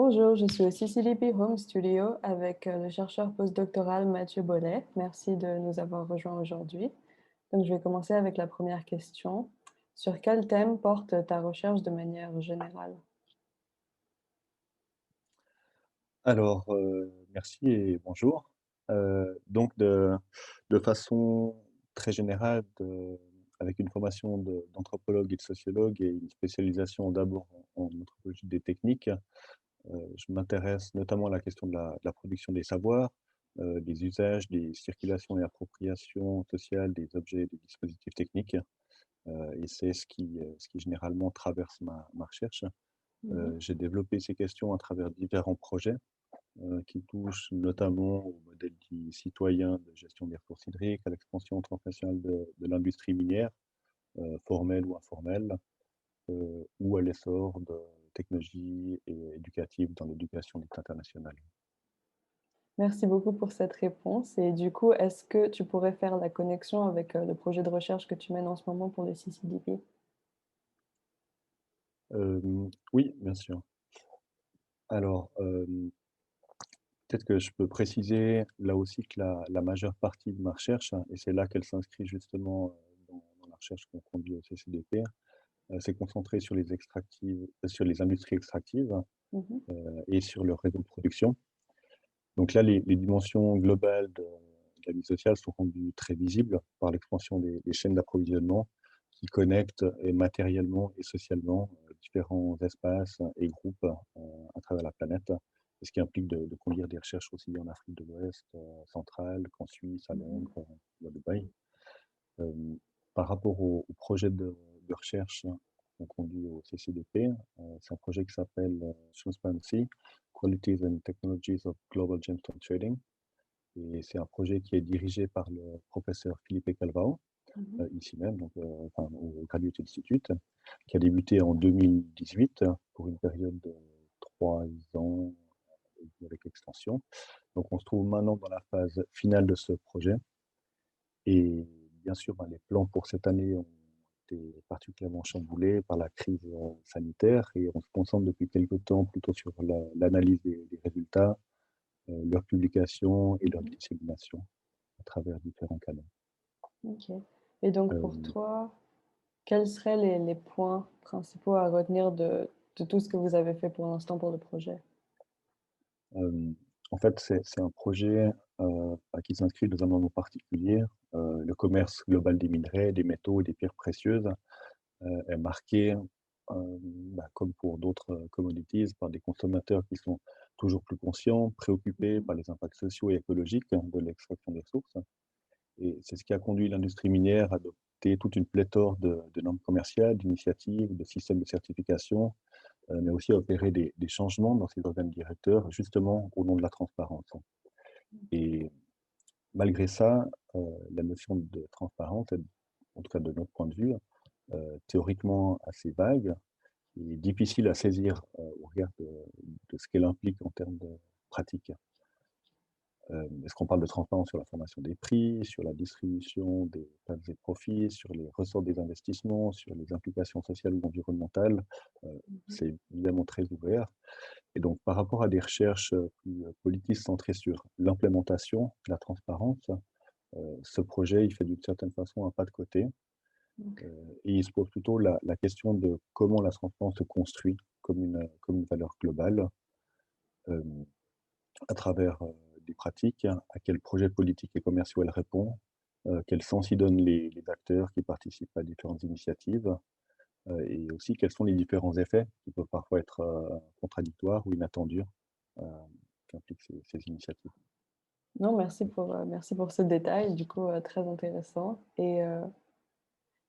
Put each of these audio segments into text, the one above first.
Bonjour, je suis au CCDP Home Studio avec le chercheur postdoctoral Mathieu Bollet. Merci de nous avoir rejoints aujourd'hui. Donc, je vais commencer avec la première question. Sur quel thème porte ta recherche de manière générale? Alors, merci et bonjour. Donc de façon très générale, avec une formation d'anthropologue et de sociologue et une spécialisation d'abord en anthropologie des techniques, je m'intéresse notamment à la question de la production des savoirs, des usages, des circulations et appropriations sociales des objets et des dispositifs techniques, et c'est ce qui généralement traverse ma recherche. Mhm. J'ai développé ces questions à travers différents projets qui touche notamment au modèle dit citoyen de gestion des ressources hydriques, à l'expansion transnationale de l'industrie minière, formelle ou informelle, ou à l'essor de technologies éducatives dans l'éducation dite internationale. Merci beaucoup pour cette réponse. Et du coup, est-ce que tu pourrais faire la connexion avec le projet de recherche que tu mènes en ce moment pour le CCDP? Oui, bien sûr. Alors, peut-être que je peux préciser là aussi que la majeure partie de ma recherche, hein, et c'est là qu'elle s'inscrit justement dans la recherche qu'on conduit au CCDP, s'est concentrée sur les extractives, sur les industries extractives Mhm. et sur leur réseau de production. Donc là, les dimensions globales de la vie sociale sont rendues très visibles par l'expansion des chaînes d'approvisionnement qui connectent et matériellement et socialement différents espaces et groupes à travers la planète. Et ce qui implique de conduire des recherches aussi bien en Afrique de l'Ouest, centrale, qu'en Suisse, à Mhm. Londres, ou à Dubaï. Euh, Par rapport au projet de recherche qu'on conduit au CCDP, c'est un projet qui s'appelle Transparency, Qualities and Technologies of Global Gemstone Trading. Et c'est un projet qui est dirigé par le professeur Felipe Calvao, Mhm. ici même, donc, enfin, au Graduate Institute, qui a débuté en 2018 pour une période de 3 ans avec extension. Donc on se trouve maintenant dans la phase finale de ce projet. Et bien sûr, ben, les plans pour cette année ont été particulièrement chamboulés par la crise sanitaire et on se concentre depuis quelque temps plutôt sur l'analyse des résultats, leur publication et leur Mhm. dissémination à travers différents canaux. Ok. Et donc pour Euh, toi, quels seraient les points principaux à retenir de tout ce que vous avez fait pour l'instant pour le projet? euh, En fait, c'est un projet qui s'inscrit dans un moment particulier. Le commerce global des minerais, des métaux et des pierres précieuses est marqué, comme pour d'autres commodities, par des consommateurs qui sont toujours plus conscients, préoccupés Mmh. par les impacts sociaux et écologiques de l'extraction des ressources. Et c'est ce qui a conduit l'industrie minière à adopter toute une pléthore de normes commerciales, d'initiatives, de systèmes de certification, mais aussi à opérer des changements dans ses organes directeurs, justement au nom de la transparence. Et malgré ça, la notion de transparence, en tout cas de notre point de vue, théoriquement assez vague, et difficile à saisir au regard de ce qu'elle implique en termes de pratique. Est-ce qu'on parle de transparence sur la formation des prix, sur la distribution des pertes et profits, sur les ressorts des investissements, sur les implications sociales ou environnementales? Mmh. C'est évidemment très ouvert. Et donc, par rapport à des recherches plus politiques centrées sur l'implémentation, la transparence, ce projet, il fait d'une certaine façon un pas de côté. OK. Et il se pose plutôt la question de comment la transparence se construit comme une valeur globale, euh, à travers des pratiques, à quels projets politiques et commerciaux elle répond, quel sens y donnent les acteurs qui participent à différentes initiatives, et aussi quels sont les différents effets qui peuvent parfois être contradictoires ou inattendus euh, qu'impliquent ces initiatives. Non, merci pour ce détail, du coup, très intéressant et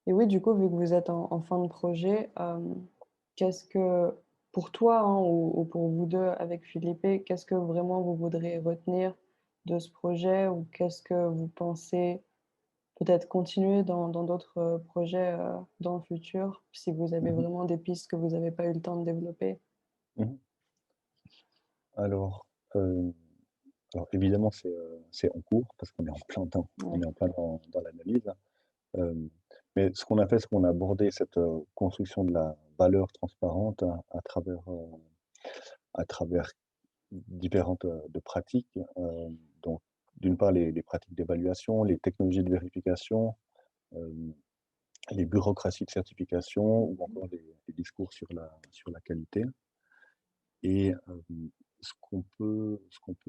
oui, du coup, vu que vous êtes en fin de projet, qu'est-ce que pour toi, hein, ou pour vous 2 avec Philippe, qu'est-ce que vraiment vous voudriez retenir de ce projet? Ou qu'est-ce que vous pensez peut-être continuer dans d'autres, projets, dans le futur, si vous avez Mhm. vraiment des pistes que vous n'avez pas eu le temps de développer? Mhm. Alors, euh, alors évidemment, c'est en cours parce qu'on est en plein temps, on Ouais. est en plein dans l'analyse. Euh, mais ce qu'on a fait, c'est qu'on a abordé cette construction de la valeur transparente à travers à travers différentes de pratiques. Donc, d'une part, les pratiques d'évaluation, les technologies de vérification, euh, les bureaucraties de certification ou encore les discours sur la qualité. Et ce qu'on peut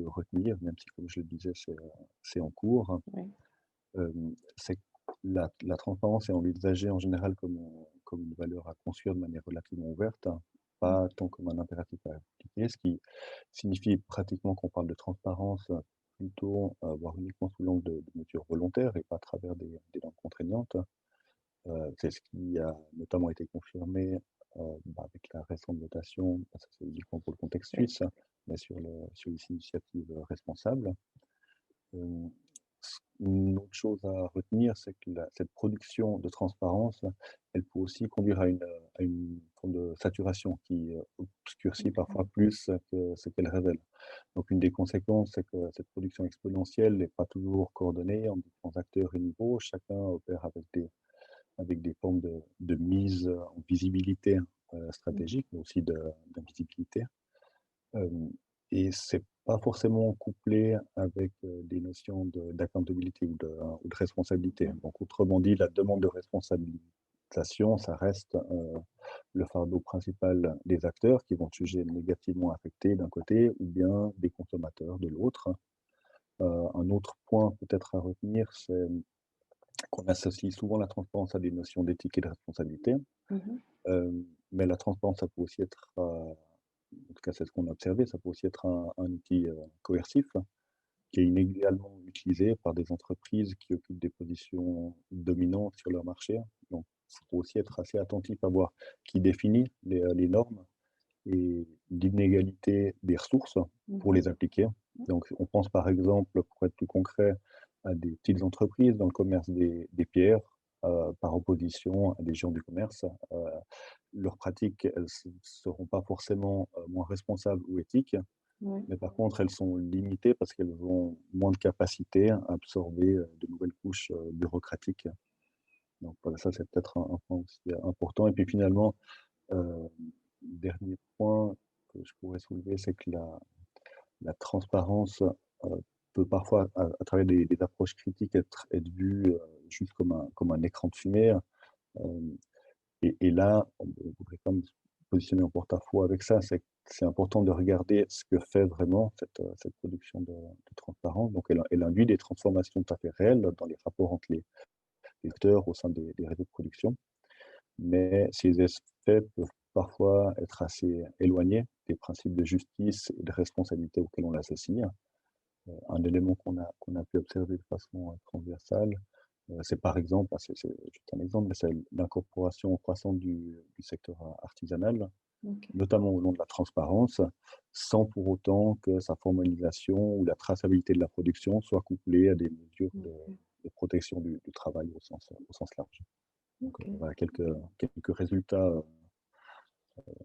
retenir, même si, comme je le disais, c'est en cours, Oui, c'est que la transparence est envisagée en général comme une valeur à construire de manière relativement ouverte, hein, oui, pas tant comme un impératif à appliquer, ce qui signifie pratiquement qu'on parle de transparence plutôt, voire uniquement sous l'angle de mesures volontaires et pas à travers des normes contraignantes. C'est ce qui a notamment été confirmé avec la récente votation, ça c'est uniquement pour le contexte oui. suisse, mais sur les initiatives responsables. Euh, une autre chose à retenir, c'est que cette production de transparence, elle peut aussi conduire à une forme de saturation qui obscurcit parfois Ok. plus que ce qu'elle révèle. Donc une des conséquences, c'est que cette production exponentielle n'est pas toujours coordonnée entre différents acteurs et niveaux. Chacun opère avec des formes de mise en visibilité stratégique, mais aussi d'invisibilité. Euh, et c'est pas forcément couplé avec des notions d'accountability ou de responsabilité. Mhm. Donc, autrement dit, la demande de responsabilisation, ça reste le fardeau principal des acteurs qui vont se juger négativement affectés d'un côté ou bien des consommateurs de l'autre. Un autre point peut-être à retenir, c'est qu'on associe souvent la transparence à des notions d'éthique et de responsabilité. Mhm. Euh, mais la transparence, ça peut aussi être, en tout cas c'est ce qu'on a observé, ça peut aussi être un outil coercif qui est inégalement utilisé par des entreprises qui occupent des positions dominantes sur leur marché. Donc il faut aussi être assez attentif à voir qui définit les normes et l'inégalité des ressources pour Mhm. les appliquer. Donc, on pense par exemple, pour être plus concret, à des petites entreprises dans le commerce des pierres, par opposition à des géants du commerce. Leurs pratiques, elles ne seront pas forcément moins responsables ou éthiques, Oui. mais par contre, elles sont limitées parce qu'elles ont moins de capacité à absorber de nouvelles couches bureaucratiques. Donc voilà, ça c'est peut-être un point aussi important. Et puis finalement, euh, dernier point que je pourrais soulever, c'est que la transparence peut parfois, à travers des approches critiques, être vue juste comme un écran de fumée. Euh, et là, on voudrait quand même se positionner en porte-à-faux avec ça. C'est important de regarder ce que fait vraiment cette production de transparence. Donc, elle induit des transformations tout à fait réelles dans les rapports entre les acteurs au sein des réseaux de production. Mais ces effets peuvent parfois être assez éloignés des principes de justice et de responsabilité auxquels on l'associe. Un élément qu'on a pu observer de façon transversale, c'est par exemple, c'est juste un exemple, mais c'est l'incorporation croissante du secteur artisanal, Ok. notamment au nom de la transparence, sans pour autant que sa formalisation ou la traçabilité de la production soit couplée à des mesures Ok. de protection du travail au sens large. Donc Ok. voilà quelques résultats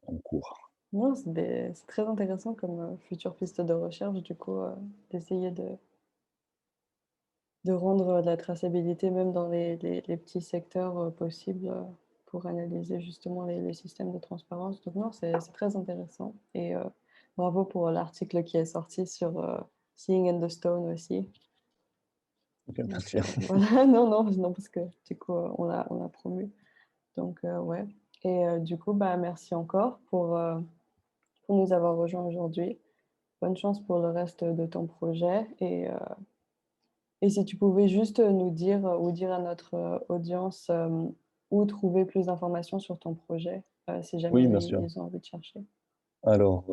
en cours. Non, c'est très intéressant comme future piste de recherche, du coup, d'essayer de rendre la traçabilité même dans les petits secteurs possibles pour analyser justement les systèmes de transparence. Donc non, c'est très intéressant. Et bravo pour l'article qui est sorti sur Seeing in the Stone aussi. Ok, Donc merci. voilà, non, non, non, parce que du coup, on l'a promu. Donc ouais. Et du coup, bah, merci encore pour nous avoir rejoints aujourd'hui. Bonne chance pour le reste de ton projet et si tu pouvais juste nous dire, ou dire à notre, audience, où trouver plus d'informations sur ton projet, si jamais Oui, bien sûr. ils ont envie de chercher. Alors,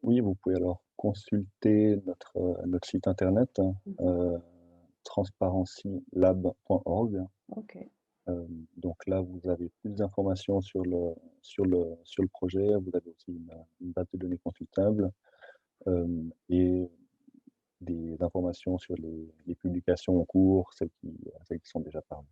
oui, vous pouvez alors consulter notre site internet, Mmh. transparencylab.org. OK, Euh, donc là, vous avez plus d'informations sur le projet. Vous avez aussi une base de données consultable et des informations sur les publications en cours, celles qui sont déjà parues.